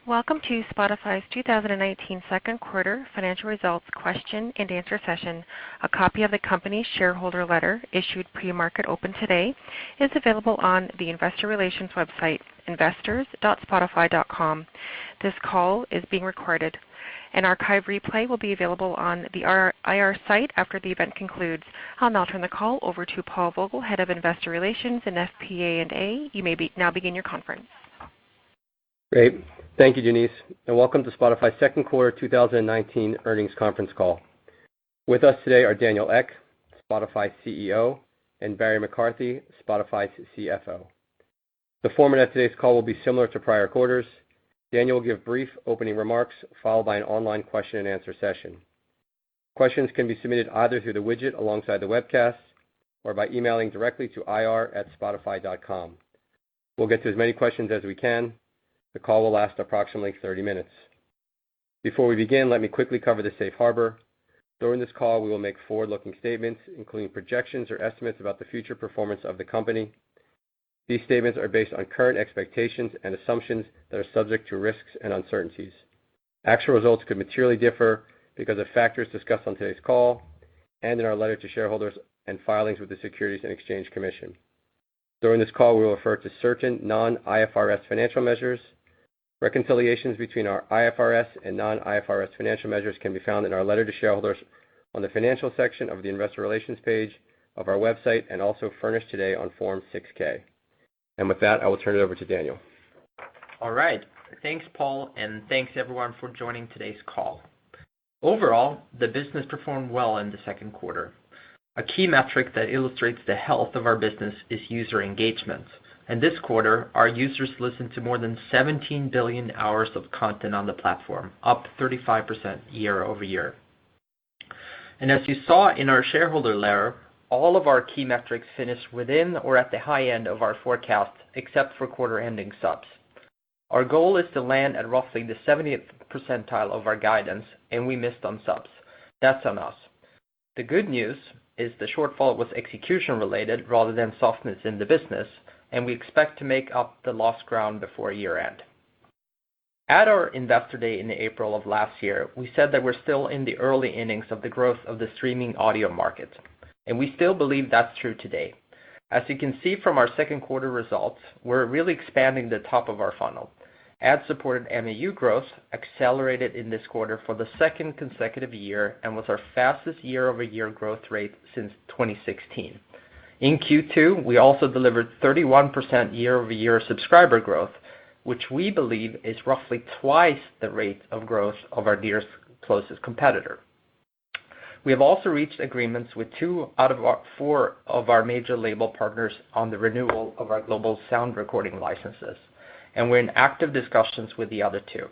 Welcome to Spotify's 2019 second quarter financial results question and answer session. A copy of the company's shareholder letter issued pre-market open today is available on the investor relations website, investors.spotify.com. This call is being recorded. An archive replay will be available on the IR site after the event concludes. I'll now turn the call over to Paul Vogel, Head of Investor Relations and FP&A. You may now begin your conference. Great. Thank you, Janice, and welcome to Spotify's second quarter 2019 earnings conference call. With us today are Daniel Ek, Spotify's CEO, and Barry McCarthy, Spotify's CFO. The format of today's call will be similar to prior quarters. Daniel will give brief opening remarks, followed by an online question and answer session. Questions can be submitted either through the widget alongside the webcast or by emailing directly to ir@spotify.com. We'll get to as many questions as we can. The call will last approximately 30 minutes. Before we begin, let me quickly cover the safe harbor. During this call, we will make forward-looking statements, including projections or estimates about the future performance of the company. These statements are based on current expectations and assumptions that are subject to risks and uncertainties. Actual results could materially differ because of factors discussed on today's call and in our letter to shareholders and filings with the Securities and Exchange Commission. During this call, we will refer to certain non-IFRS financial measures. Reconciliations between our IFRS and non-IFRS financial measures can be found in our letter to shareholders on the financial section of the investor relations page of our website, and also furnished today on Form 6-K. And with that, I will turn it over to Daniel. All right. Thanks, Paul, and thanks everyone for joining today's call. Overall, the business performed well in the second quarter. A key metric that illustrates the health of our business is user engagement. And this quarter, our users listened to more than 17 billion hours of content on the platform, up 35% year over year. And as you saw in our shareholder letter, all of our key metrics finished within or at the high end of our forecast, except for quarter-ending subs. Our goal is to land at roughly the 70th percentile of our guidance, and we missed on subs. That's on us. The good news is the shortfall was execution related rather than softness in the business, and we expect to make up the lost ground before year end. At our Investor Day in April of last year, we said that we're still in the early innings of the growth of the streaming audio market, and we still believe that's true today. As you can see from our second quarter results, we're really expanding the top of our funnel. Ad-supported MAU growth accelerated in this quarter for the second consecutive year and was our fastest year-over-year growth rate since 2016. In Q2, we also delivered 31% year-over-year subscriber growth, which we believe is roughly twice the rate of growth of our nearest closest competitor. We have also reached agreements with 2 out of 4 of our major label partners on the renewal of our global sound recording licenses, and we're in active discussions with the other 2.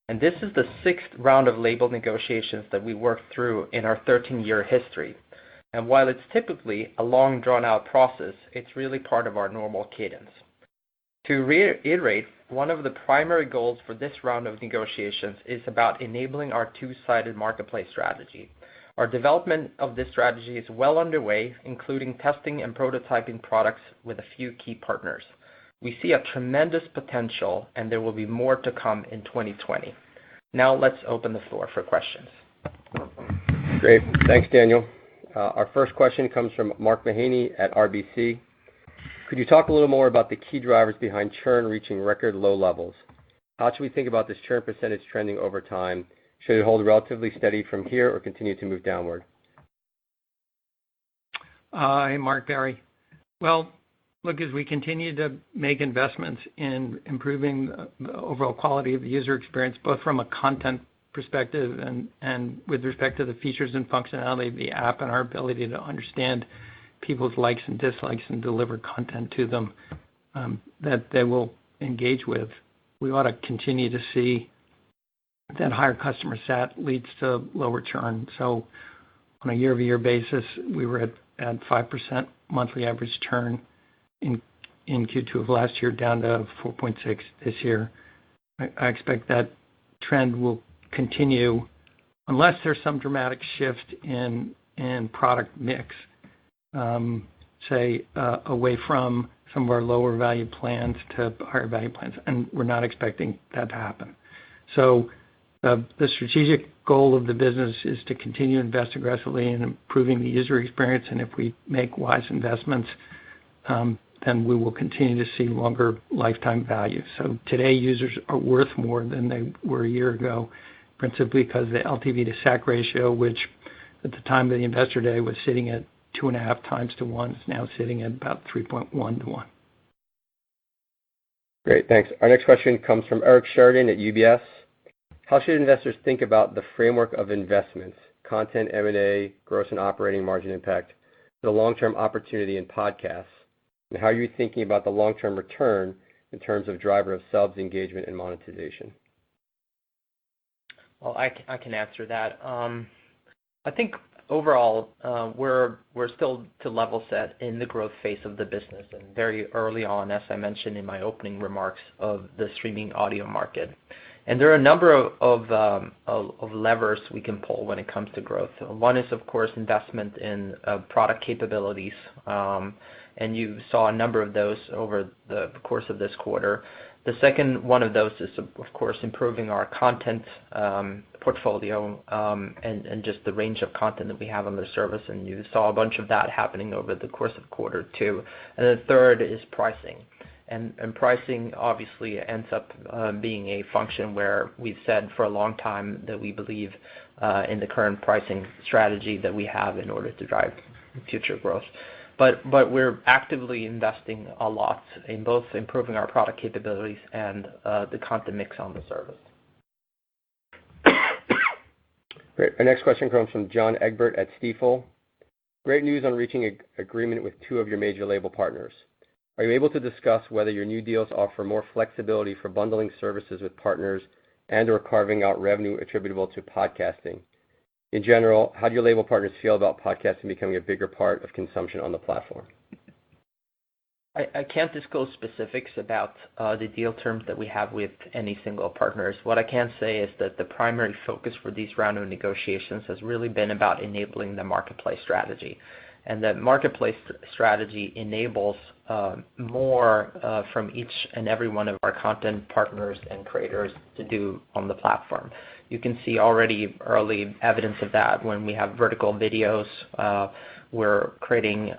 And this is the 6th round of label negotiations that we worked through in our 13-year history. And while it's typically a long, drawn-out process, it's really part of our normal cadence. To reiterate, one of the primary goals for this round of negotiations is about enabling our two-sided marketplace strategy. Our development of this strategy is well underway, including testing and prototyping products with a few key partners. We see a tremendous potential, and there will be more to come in 2020. Now let's open the floor for questions. Great. Thanks, Daniel. Our first question comes from Mark Mahaney at RBC. Could you talk a little more about the key drivers behind churn reaching record low levels? How should we think about this churn percentage trending over time? Should it hold relatively steady from here or continue to move downward? Hey, Mark, Barry. Well, look, as we continue to make investments in improving the overall quality of the user experience, both from a content perspective and with respect to the features and functionality of the app and our ability to understand people's likes and dislikes and deliver content to them that they will engage with, we ought to continue to see that higher customer sat leads to lower churn. So on a year-over-year basis, we were at 5% monthly average churn in Q2 of last year, down to 4.6 this year. I expect that trend will continue unless there's some dramatic shift in product mix. say, away from some of our lower value plans to higher value plans, and we're not expecting that to happen. So the strategic goal of the business is to continue to invest aggressively in improving the user experience, and if we make wise investments, then we will continue to see longer lifetime value. So today, users are worth more than they were a year ago, principally because the LTV to SAC ratio, which at the time of the Investor Day was sitting at 2.5 times to 1, is now sitting at about 3.1 to 1. Great, thanks. Our next question comes from Eric Sheridan at UBS. How should investors think about the framework of investments, content, M&A, gross and operating margin impact, the long-term opportunity in podcasts, and how are you thinking about the long-term return in terms of driver of subs, engagement, and monetization? Well, I can answer that. I think overall, we're still to level set in the growth phase of the business and very early on, as I mentioned in my opening remarks, of the streaming audio market. And there are a number of levers we can pull when it comes to growth. One is, of course, investment in product capabilities, and you saw a number of those over the course of this quarter. The second one of those is, of course, improving our content portfolio and just the range of content that we have on the service, and you saw a bunch of that happening over the course of quarter two. And the third is pricing. And pricing obviously ends up being a function where we've said for a long time that we believe in the current pricing strategy that we have in order to drive future growth. But we're actively investing a lot in both improving our product capabilities and the content mix on the service. Great. Our next question comes from John Egbert at Stifel. Great news on reaching an agreement with 2 of your major label partners. Are you able to discuss whether your new deals offer more flexibility for bundling services with partners and or carving out revenue attributable to podcasting? In general, how do your label partners feel about podcasting becoming a bigger part of consumption on the platform? I can't disclose specifics about the deal terms that we have with any single partners. What I can say is that the primary focus for these round of negotiations has really been about enabling the marketplace strategy. And the marketplace strategy enables more from each and every one of our content partners and creators to do on the platform. You can see already early evidence of that when we have vertical videos. We're creating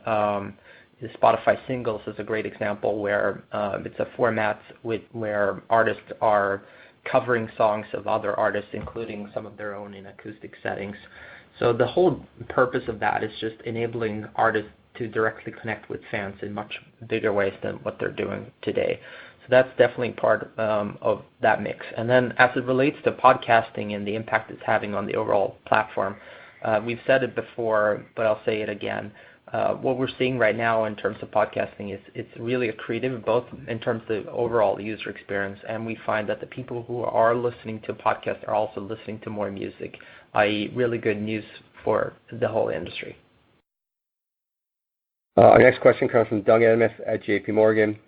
the Spotify Singles is a great example where it's a format where artists are covering songs of other artists, including some of their own in acoustic settings. So the whole purpose of that is just enabling artists to directly connect with fans in much bigger ways than what they're doing today. So that's definitely part of that mix. And then as it relates to podcasting and the impact it's having on the overall platform, we've said it before, but I'll say it again. What we're seeing right now in terms of podcasting is it's really accretive, both in terms of the overall user experience, and we find that the people who are listening to podcasts are also listening to more music, i.e. really good news for the whole industry. Our next question comes from Doug Anmuth at JP Morgan.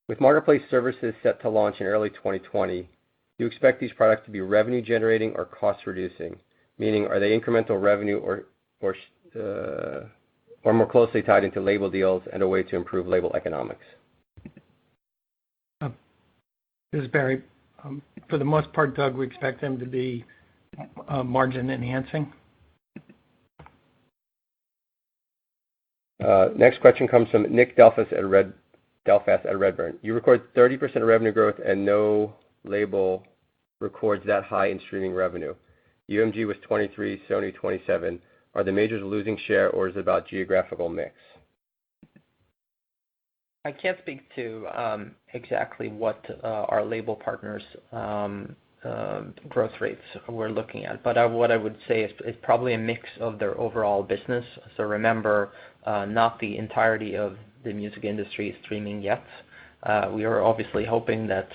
With marketplace services set to launch in early 2020, do you expect these products to be revenue generating or cost reducing? Meaning, are they incremental revenue or more closely tied into label deals and a way to improve label economics? This is Barry. For the most part, Doug, we expect them to be margin enhancing. Next question comes from Nick Delfas at Redburn. You record 30% of revenue growth and no label records that high in streaming revenue. UMG was 23, Sony 27. Are the majors losing share, or is it about geographical mix? I can't speak to exactly what our label partners' growth rates we're looking at, but what I would say is probably a mix of their overall business. So remember, not the entirety of the music industry is streaming yet. We are obviously hoping that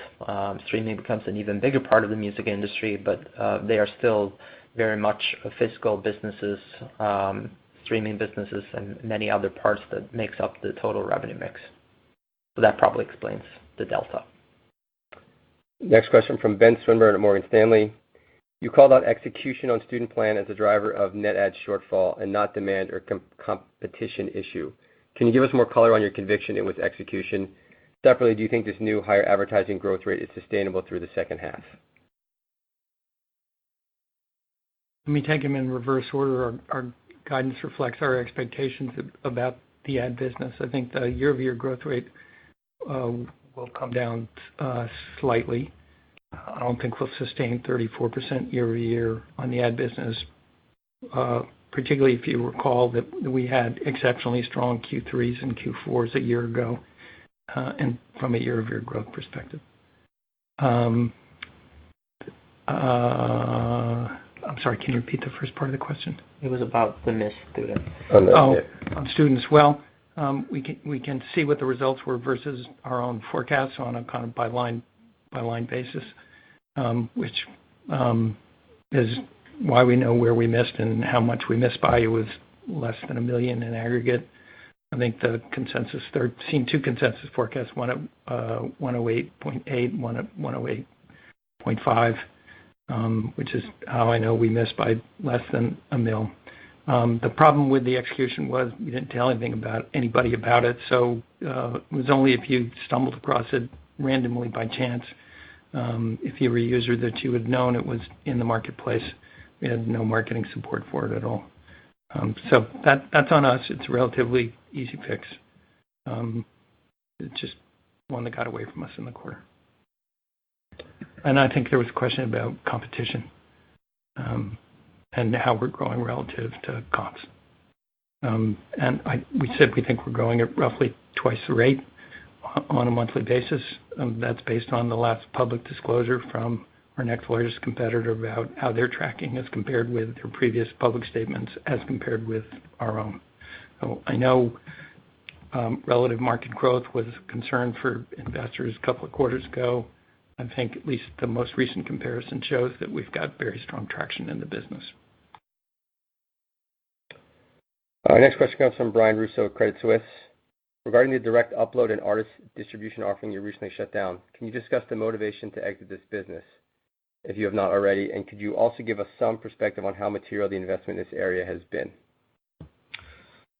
streaming becomes an even bigger part of the music industry, but they are still very much physical businesses, streaming businesses, and many other parts that makes up the total revenue mix. So that probably explains the delta. Next question from Ben Swinburne at Morgan Stanley. You called out execution on student plan as a driver of net ad shortfall and not demand or competition issue. Can you give us more color on your conviction in its execution? Separately, do you think this new higher advertising growth rate is sustainable through the second half? Let me take them in reverse order. Our guidance reflects our expectations about the ad business. I think the year-over-year growth rate will come down slightly. I don't think we'll sustain 34% year-over-year on the ad business, particularly if you recall that we had exceptionally strong Q3s and Q4s a year ago, and from a year-over-year growth perspective. I'm sorry, can you repeat the first part of the question? It was about the missed students. On students. Well, we can see what the results were versus our own forecasts on a kind of by line basis, which is why we know where we missed and how much we missed by. It was less than 1 million in aggregate. I think the consensus, they're seeing two consensus forecasts, one at 108.8, one at 108.5, which is how I know we missed by less than 1 mil. The problem with the execution was we didn't tell anybody about it, so it was only if you stumbled across it randomly by chance. If you were a user that you had known it was in the marketplace. We had no marketing support for it at all. So that's on us. It's a relatively easy fix. It's just one that got away from us in the quarter. And I think there was a question about competition and how we're growing relative to comps. We said we think we're growing at roughly twice the rate on a monthly basis. That's based on the last public disclosure from our next largest competitor about how they're tracking as compared with their previous public statements as compared with our own. So I know relative market growth was a concern for investors a couple of quarters ago. I think at least the most recent comparison shows that we've got very strong traction in the business. Our next question comes from Brian Russo at Credit Suisse. Regarding the direct upload and artist distribution offering you recently shut down, can you discuss the motivation to exit this business, if you have not already, and could you also give us some perspective on how material the investment in this area has been?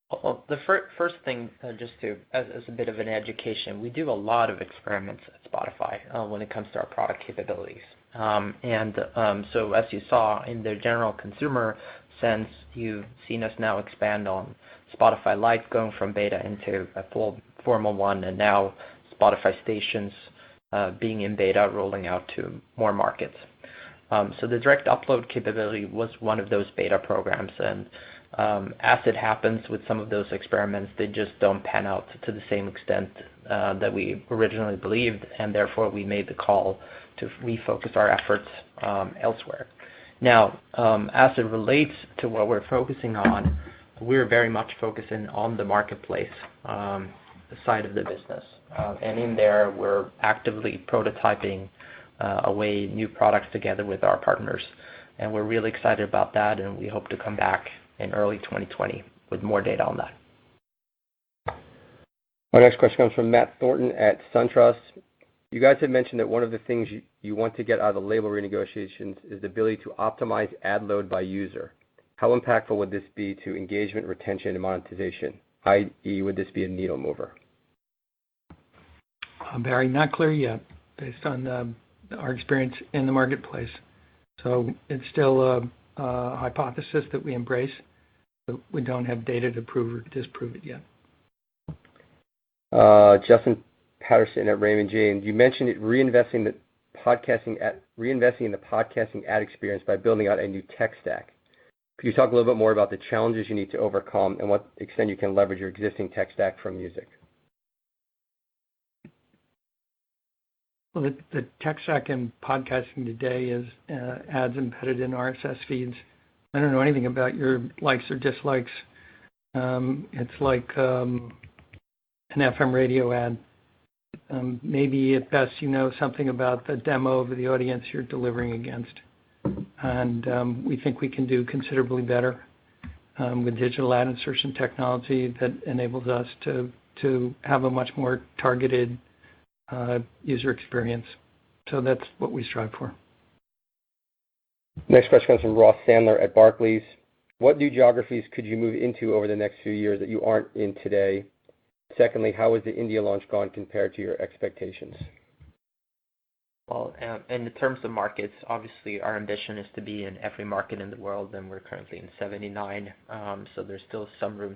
Well, the first thing, just to as a bit of an education, we do a lot of experiments at Spotify when it comes to our product capabilities. So as you saw in the general consumer sense, you've seen us now expand on Spotify Lite, going from beta into a full formal one, and now Spotify Stations being in beta, rolling out to more markets. So the direct upload capability was one of those beta programs, and as it happens with some of those experiments, they just don't pan out to the same extent that we originally believed, and therefore we made the call to refocus our efforts elsewhere. Now, as it relates to what we're focusing on, we're very much focusing on the marketplace side of the business. And in there, we're actively prototyping away new products together with our partners. And we're really excited about that, and we hope to come back in early 2020 with more data on that. Our next question comes from Matt Thornton at SunTrust. You guys have mentioned that one of the things you want to get out of the label renegotiations is the ability to optimize ad load by user. How impactful would this be to engagement, retention, and monetization? I.e., would this be a needle mover? Barry, not clear yet, based on our experience in the marketplace. So it's still a hypothesis that we embrace, but we don't have data to prove or disprove it yet. Justin Patterson at Raymond James. You mentioned reinvesting in the podcasting ad experience by building out a new tech stack. Could you talk a little bit more about the challenges you need to overcome and what extent you can leverage your existing tech stack from music? Well, the tech stack in podcasting today is ads embedded in RSS feeds. I don't know anything about your likes or dislikes. It's like an FM radio ad. Maybe at best you know something about the demo of the audience you're delivering against. And we think we can do considerably better with digital ad insertion technology that enables us to have a much more targeted user experience. So that's what we strive for. Next question comes from Ross Sandler at Barclays. What new geographies could you move into over the next few years that you aren't in today? Secondly, how has the India launch gone compared to your expectations? Well, in terms of markets, obviously our ambition is to be in every market in the world, and we're currently in 79. So there's still some room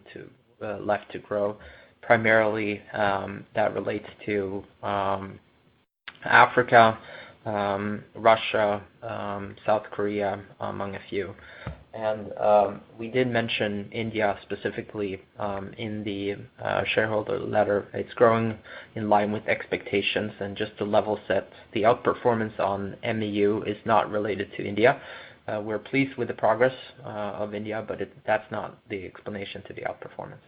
left to grow. Primarily, that relates to Africa, Russia, South Korea, among a few. And we did mention India specifically in the shareholder letter. It's growing in line with expectations, and just to level set, the outperformance on MEU is not related to India. We're pleased with the progress of India, but that's not the explanation to the outperformance.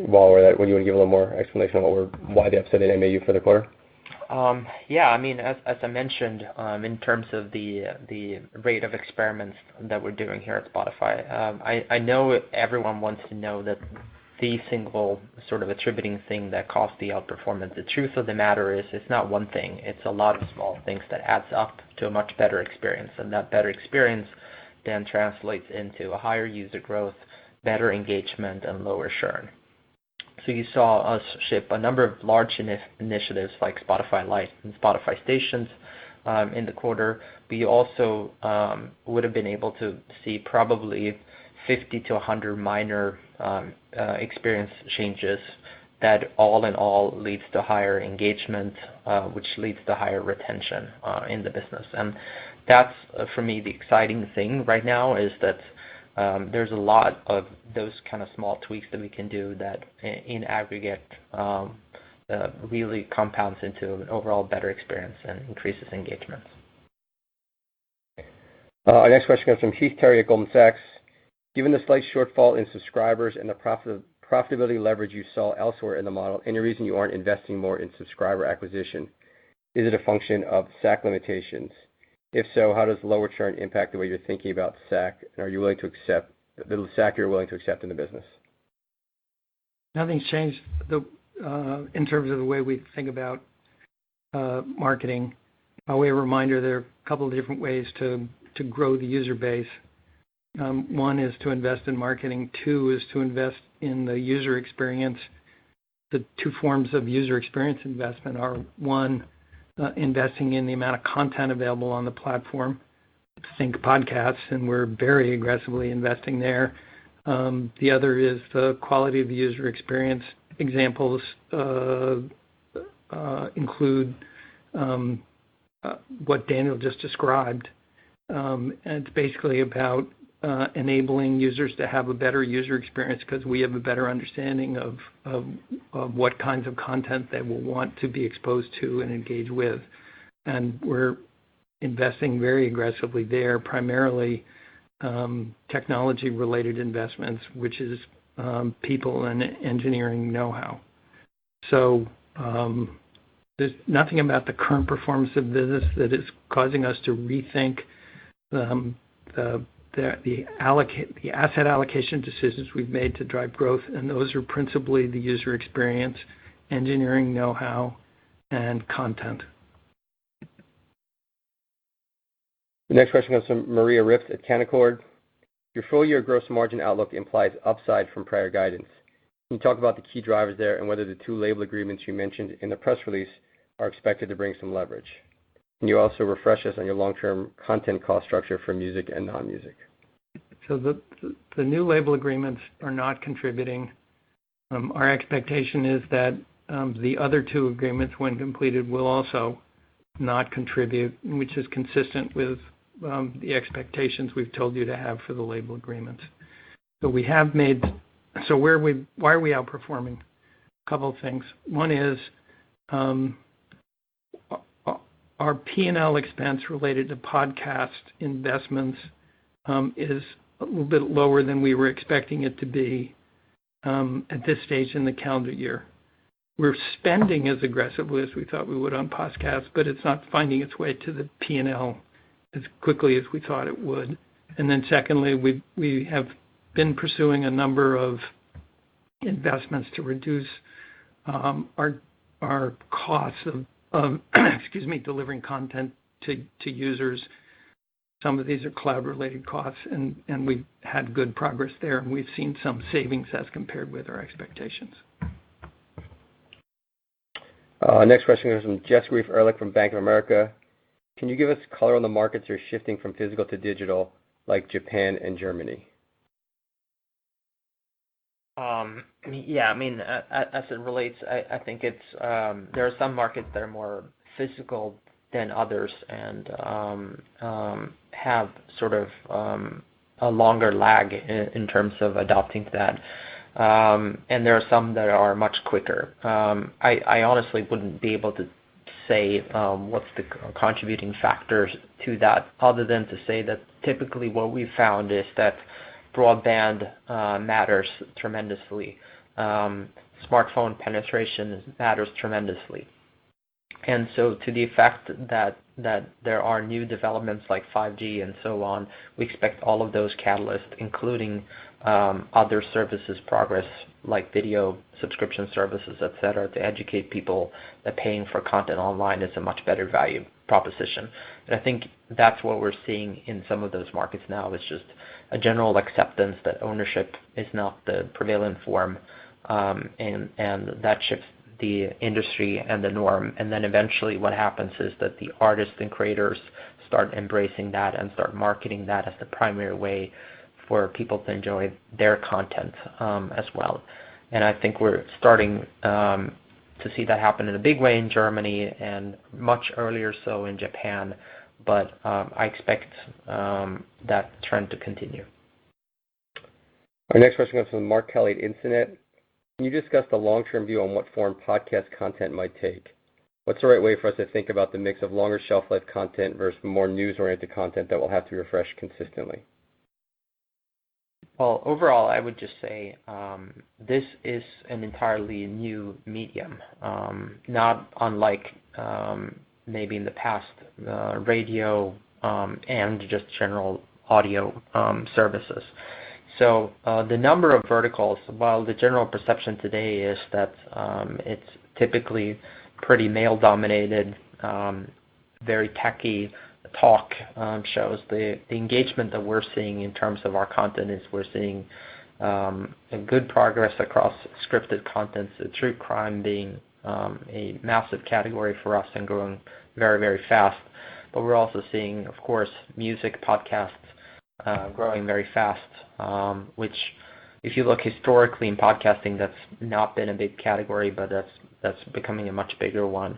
While we're at, would you want to give a little more explanation on why the upside in MAU for the quarter? Yeah, I mean, as I mentioned, in terms of the rate of experiments that we're doing here at Spotify, I know everyone wants to know that the single sort of attributing thing that caused the outperformance. The truth of the matter is it's not one thing. It's a lot of small things that adds up to a much better experience, and that better experience then translates into a higher user growth, better engagement, and lower churn. So you saw us ship a number of large initiatives like Spotify Lite and Spotify Stations in the quarter. We also would have been able to see probably 50 to 100 minor experience changes that all in all leads to higher engagement, which leads to higher retention in the business. And that's, for me, the exciting thing right now is that there's a lot of those kind of small tweaks that we can do that in aggregate really compounds into an overall better experience and increases engagement. Our next question comes from Heath Terry at Goldman Sachs. Given the slight shortfall in subscribers and the profitability leverage you saw elsewhere in the model, any reason you aren't investing more in subscriber acquisition? Is it a function of SAC limitations? If so, how does lower churn impact the way you're thinking about SAC, and are you willing to accept the SAC you're willing to accept in the business? Nothing's changed in terms of the way we think about marketing. By way of reminder, there are a couple of different ways to grow the user base. One is to invest in marketing. Two is to invest in the user experience. The two forms of user experience investment are, one, investing in the amount of content available on the platform. Think podcasts, and we're very aggressively investing there. The other is the quality of the user experience. Examples include what Daniel just described. And it's basically about enabling users to have a better user experience because we have a better understanding of what kinds of content they will want to be exposed to and engage with. And we're investing very aggressively there, primarily technology-related investments, which is people and engineering know-how. So there's nothing about the current performance of business that is causing us to rethink the asset allocation decisions we've made to drive growth, and those are principally the user experience, engineering know-how, and content. The next question comes from Maria Ripps at Canaccord. Your full-year gross margin outlook implies upside from prior guidance. Can you talk about the key drivers there and whether the two label agreements you mentioned in the press release are expected to bring some leverage? Can you also refresh us on your long-term content cost structure for music and non-music? So the new label agreements are not contributing. Our expectation is that the other two agreements, when completed, will also not contribute, which is consistent with the expectations we've told you to have for the label agreements. So why are we outperforming? A couple of things. One is our P&L expense related to podcast investments is a little bit lower than we were expecting it to be at this stage in the calendar year. We're spending as aggressively as we thought we would on podcasts, but it's not finding its way to the P&L as quickly as we thought it would. And then secondly, we have been pursuing a number of investments to reduce our costs of delivering content to users. Some of these are cloud-related costs, and we've had good progress there, and we've seen some savings as compared with our expectations. Next question comes from Jess Reif Ehrlich from Bank of America. Can you give us color on the markets that are shifting from physical to digital, like Japan and Germany? Yeah, I mean, as it relates, I think it's there are some markets that are more physical than others and have sort of a longer lag in terms of adopting to that. And there are some that are much quicker. I honestly wouldn't be able to say what's the contributing factors to that, other than to say that typically what we've found is that broadband matters tremendously. Smartphone penetration matters tremendously. And so to the effect that there are new developments like 5G and so on, we expect all of those catalysts, including other services progress like video subscription services, et cetera, to educate people that paying for content online is a much better value proposition. And I think that's what we're seeing in some of those markets now. It's just a general acceptance that ownership is not the prevalent form, and that shifts the industry and the norm. And then eventually what happens is that the artists and creators start embracing that and start marketing that as the primary way for people to enjoy their content as well. And I think we're starting to see that happen in a big way in Germany and much earlier so in Japan, but I expect that trend to continue. Our next question comes from Mark Kelly at Instinet. Can you discuss the long-term view on what form podcast content might take? What's the right way for us to think about the mix of longer shelf life content versus more news-oriented content that will have to be refreshed consistently? Well, overall, I would just say this is an entirely new medium, not unlike maybe in the past radio and just general audio services. So the number of verticals, while the general perception today is that it's typically pretty male-dominated, very techy talk shows, the engagement that we're seeing in terms of our content is we're seeing a good progress across scripted content, so true crime being a massive category for us and growing very, very fast. But we're also seeing, of course, music podcasts growing very fast, which if you look historically in podcasting, that's not been a big category, but that's becoming a much bigger one.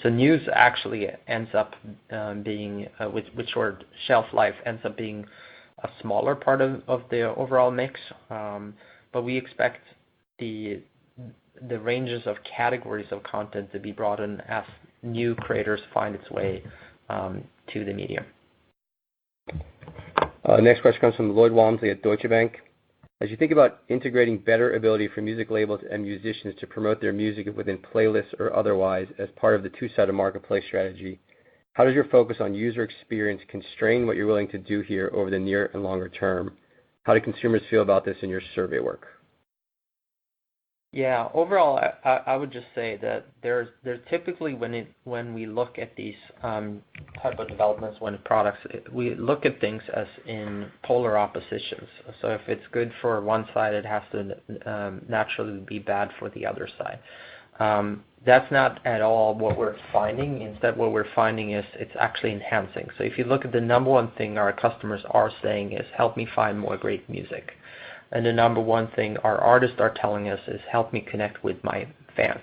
So news actually ends up being, with short shelf life, ends up being a smaller part of the overall mix. But we expect the ranges of categories of content to be broadened as new creators find its way to the medium. Next question comes from Lloyd Walmsley at Deutsche Bank. As you think about integrating better ability for music labels and musicians to promote their music within playlists or otherwise as part of the two-sided marketplace strategy, how does your focus on user experience constrain what you're willing to do here over the near and longer term? How do consumers feel about this in your survey work? Yeah, overall, I would just say that there's typically when we look at these type of developments, when products, we look at things as in polar oppositions. So if it's good for one side, it has to naturally be bad for the other side. That's not at all what we're finding. Instead, what we're finding is it's actually enhancing. So if you look at the number one thing our customers are saying is, help me find more great music. And the number one thing our artists are telling us is, help me connect with my fans.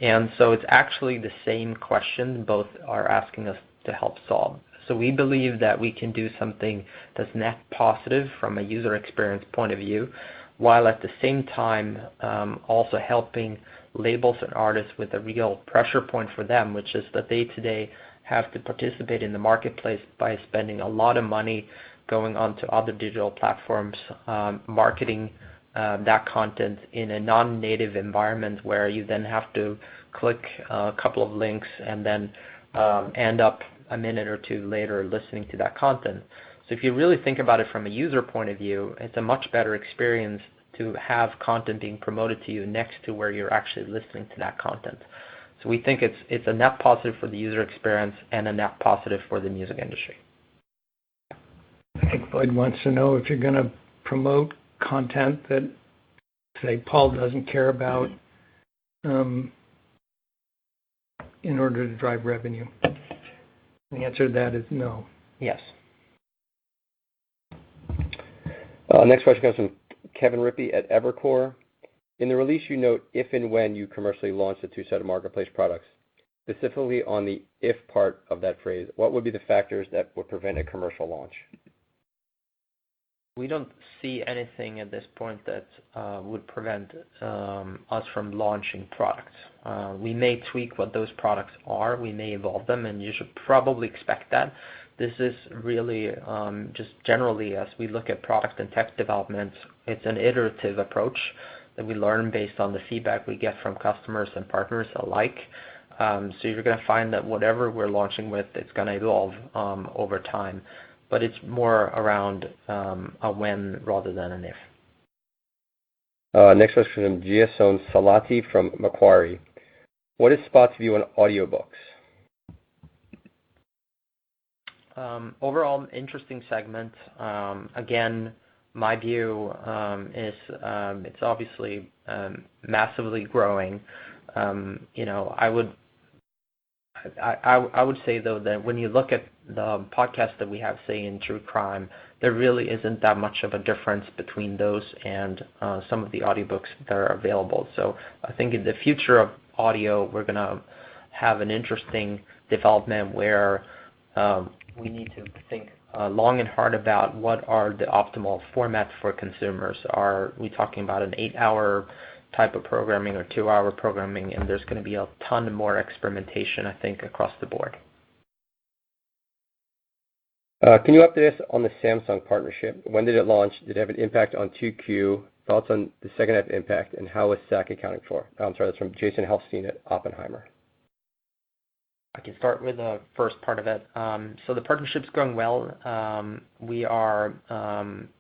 And so it's actually the same question both are asking us to help solve. So we believe that we can do something that's net positive from a user experience point of view, while at the same time also helping labels and artists with a real pressure point for them, which is that they today have to participate in the marketplace by spending a lot of money going onto other digital platforms, marketing that content in a non-native environment where you then have to click a couple of links and then end up a minute or two later listening to that content. So if you really think about it from a user point of view, it's a much better experience to have content being promoted to you next to where you're actually listening to that content. So we think it's a net positive for the user experience and a net positive for the music industry. I think Lloyd wants to know if you're going to promote content that, say, Paul doesn't care about in order to drive revenue? The answer to that is no. Yes. Next question comes from Kevin Rippey at Evercore. In the release, you note if and when you commercially launch the two-sided marketplace products. Specifically on the if part of that phrase, what would be the factors that would prevent a commercial launch? We don't see anything at this point that would prevent us from launching products. We may tweak what those products are. We may evolve them, and you should probably expect that. This is really just generally as we look at product and tech development, it's an iterative approach that we learn based on the feedback we get from customers and partners alike. So you're going to find that whatever we're launching with, it's going to evolve over time. But it's more around a when rather than an if. Next question from Giasone Salati from Macquarie. What is Spot's view on audiobooks? Overall, interesting segment. Again, my view is it's obviously massively growing. I would say though that when you look at the podcasts that we have, say in true crime, there really isn't that much of a difference between those and some of the audiobooks that are available. So I think in the future of audio, we're going to have an interesting development where we need to think long and hard about what are the optimal formats for consumers. Are we talking about an 8-hour type of programming or 2-hour programming? And there's going to be a ton more experimentation, I think, across the board. Can you update us on the Samsung partnership? When did it launch? Did it have an impact on 2Q? Thoughts on the second half impact, and how is SAC accounting for? I'm sorry, that's from Jason Helfstein at Oppenheimer. I can start with the first part of it. So the partnership's going well. We are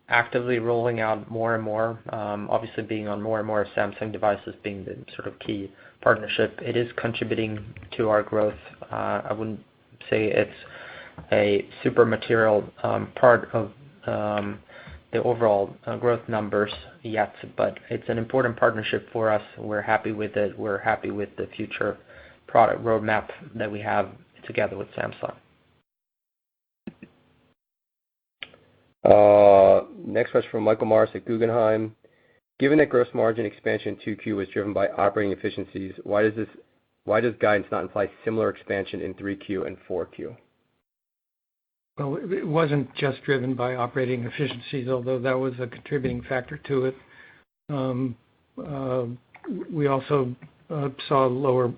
actively rolling out more and more, obviously being on more and more Samsung devices being the sort of key partnership. It is contributing to our growth. I wouldn't say it's a super material part of the overall growth numbers yet, but it's an important partnership for us. We're happy with it. We're happy with the future product roadmap that we have together with Samsung. Next question from Michael Morris at Guggenheim. Given that gross margin expansion in 2Q was driven by operating efficiencies, why does guidance not imply similar expansion in 3Q and 4Q? Well, it wasn't just driven by operating efficiencies, although that was a contributing factor to it. We also saw lower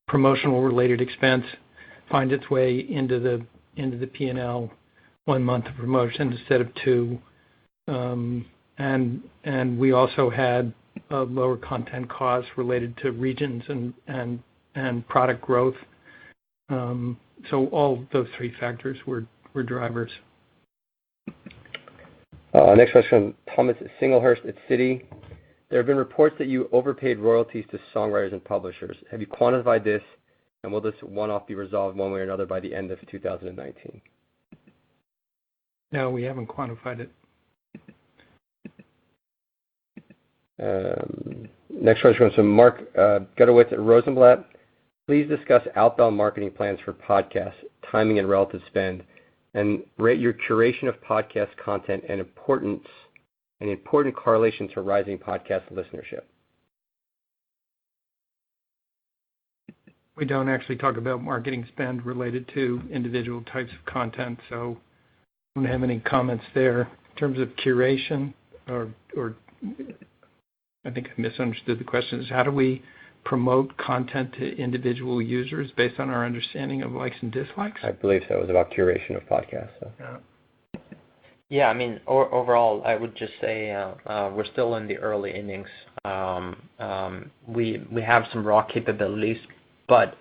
promotional related expense find its way into the P&L 1 month of promotion instead of 2, and we also had lower content costs related to regions and product growth. So all those 3 factors were drivers. Next question from Thomas Singlehurst at Citi. There have been reports that you overpaid royalties to songwriters and publishers. Have you quantified this, and will this one-off be resolved one way or another by the end of 2019? No, we haven't quantified it. Next question comes from Mark Gutowitz at Rosenblatt. Please discuss outbound marketing plans for podcasts, timing and relative spend, and rate your curation of podcast content and important correlation to rising podcast listenership. We don't actually talk about marketing spend related to individual types of content, so I don't have any comments there. In terms of curation, or I think I misunderstood the question, is how do we promote content to individual users based on our understanding of likes and dislikes? I believe so. It was about curation of podcasts. So. Yeah, I mean, overall, I would just say we're still in the early innings. We have some raw capabilities, but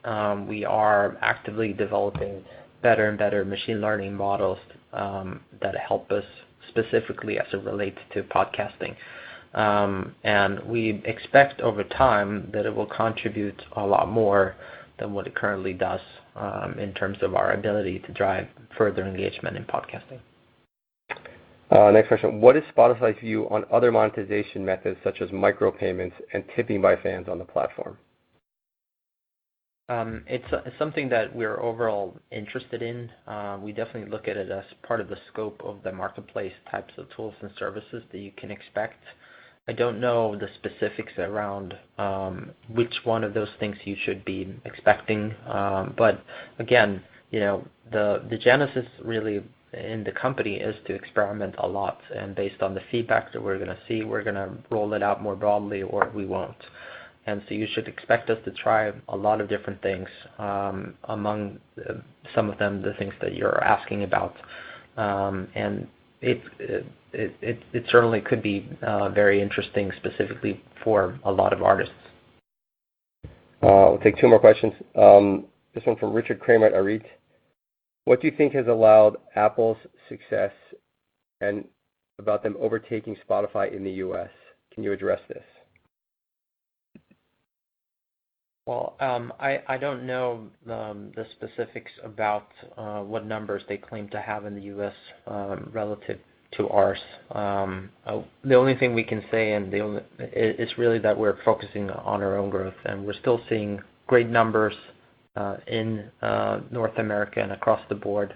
we are actively developing better and better machine learning models that help us specifically as it relates to podcasting. And we expect over time that it will contribute a lot more than what it currently does in terms of our ability to drive further engagement in podcasting. Next question. What is Spotify's view on other monetization methods such as micropayments and tipping by fans on the platform? It's something that we're overall interested in. We definitely look at it as part of the scope of the marketplace types of tools and services that you can expect. I don't know the specifics around which one of those things you should be expecting. But again, the genesis really in the company is to experiment a lot, and based on the feedback that we're going to see, we're going to roll it out more broadly or we won't. And so you should expect us to try a lot of different things, among some of them the things that you're asking about. And it certainly could be very interesting specifically for a lot of artists. We'll take two more questions. This one from Richard Kramer at Arit. What do you think has allowed Apple's success and about them overtaking Spotify in the U.S.? Can you address this? Well, I don't know the specifics about what numbers they claim to have in the U.S. Relative to ours. The only thing we can say is really that we're focusing on our own growth, and we're still seeing great numbers in North America and across the board.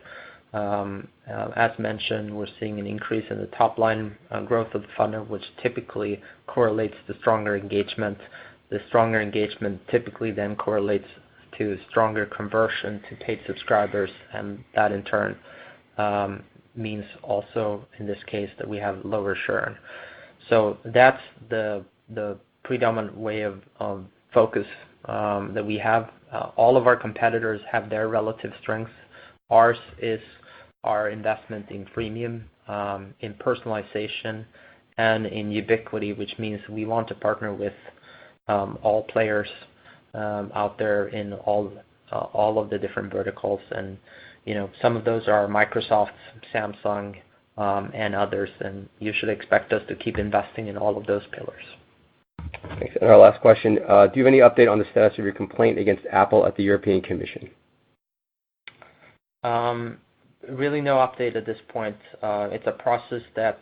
As mentioned, we're seeing an increase in the top line growth of the funnel, which typically correlates to stronger engagement. The stronger engagement typically then correlates to stronger conversion to paid subscribers, and that in turn means also in this case that we have lower churn. So that's the predominant way of focus that we have. All of our competitors have their relative strengths. Ours is our investment in freemium, in personalization, and in ubiquity, which means we want to partner with all players out there in all of the different verticals, and some of those are Microsoft, Samsung, and others, and you should expect us to keep investing in all of those pillars. Thanks. And our last question, do you have any update on the status of your complaint against Apple at the European Commission? Really no update at this point. It's a process that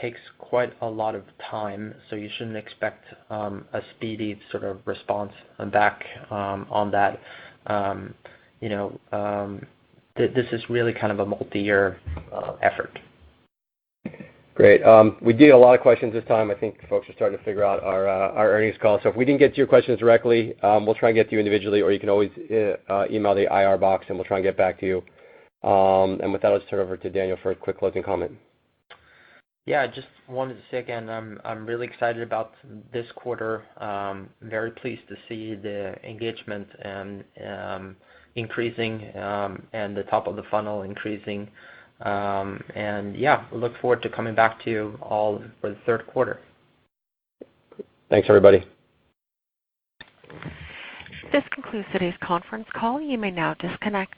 takes quite a lot of time, so you shouldn't expect a speedy sort of response back on that. This is really kind of a multi-year effort. Great. We did a lot of questions this time. I think folks are starting to figure out our earnings call. So if we didn't get to your questions directly, we'll try and get to you individually, or you can always email the IR box, and we'll try and get back to you. And with that, I'll just turn it over to Daniel for a quick closing comment. Yeah, I just wanted to say again, I'm really excited about this quarter. Very pleased to see the engagement and increasing, and the top of the funnel increasing. And yeah, we look forward to coming back to you all for the third quarter. Thanks, everybody. This concludes today's conference call. You may now disconnect.